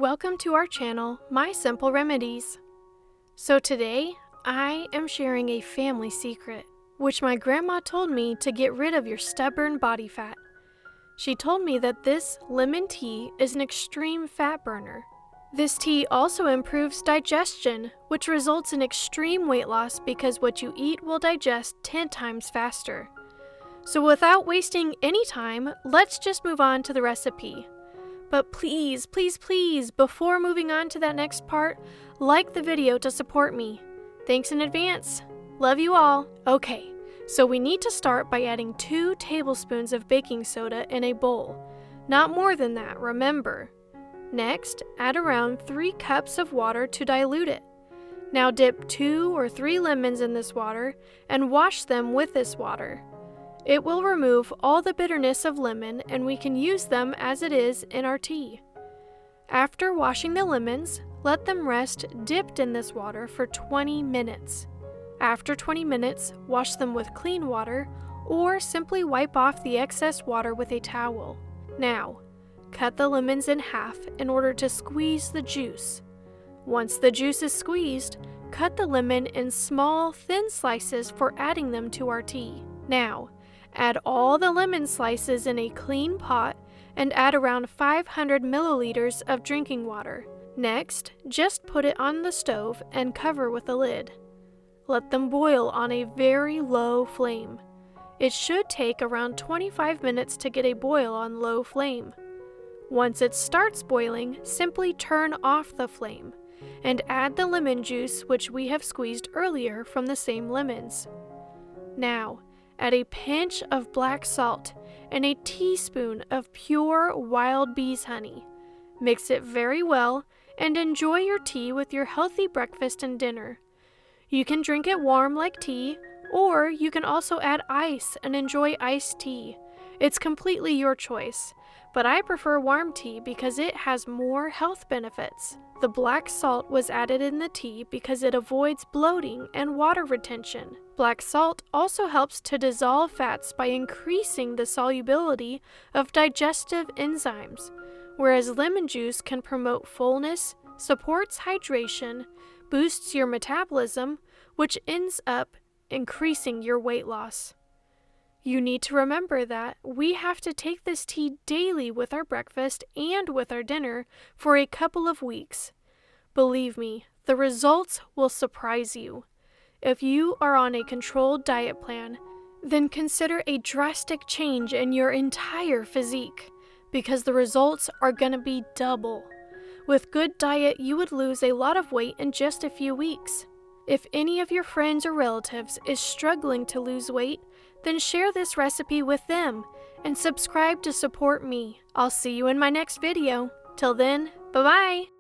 Welcome to our channel, My Simple Remedies. So today, I am sharing a family secret, which my grandma told me to get rid of your stubborn body fat. She told me that this lemon tea is an extreme fat burner. This tea also improves digestion, which results in extreme weight loss because what you eat will digest 10 times faster. So without wasting any time, let's just move on to the recipe. But please, before moving on to that next part, like the video to support me. Thanks in advance. Love you all. Okay, so we need to start by adding 2 tablespoons of baking soda in a bowl. Not more than that, remember. Next, add around 3 cups of water to dilute it. Now dip 2 or 3 lemons in this water and wash them with this water. It will remove all the bitterness of lemon and we can use them as it is in our tea. After washing the lemons, let them rest dipped in this water for 20 minutes. After 20 minutes, wash them with clean water or simply wipe off the excess water with a towel. Now, cut the lemons in half in order to squeeze the juice. Once the juice is squeezed, cut the lemon in small, thin slices for adding them to our tea. Now, add all the lemon slices in a clean pot and add around 500 milliliters of drinking water. Next, just put it on the stove and cover with a lid. Let them boil on a very low flame. It should take around 25 minutes to get a boil on low flame. Once it starts boiling, simply turn off the flame and add the lemon juice which we have squeezed earlier from the same lemons. Now, add a pinch of black salt and a teaspoon of pure wild bees honey. Mix it very well and enjoy your tea with your healthy breakfast and dinner. You can drink it warm like tea, or you can also add ice and enjoy iced tea. It's completely your choice, but I prefer warm tea because it has more health benefits. The black salt was added in the tea because it avoids bloating and water retention. Black salt also helps to dissolve fats by increasing the solubility of digestive enzymes, whereas lemon juice can promote fullness, supports hydration, boosts your metabolism, which ends up increasing your weight loss. You need to remember that we have to take this tea daily with our breakfast and with our dinner for a couple of weeks. Believe me, the results will surprise you. If you are on a controlled diet plan, then consider a drastic change in your entire physique, because the results are going to be double. With good diet, you would lose a lot of weight in just a few weeks. If any of your friends or relatives is struggling to lose weight, then share this recipe with them and subscribe to support me. I'll see you in my next video. Till then, bye-bye!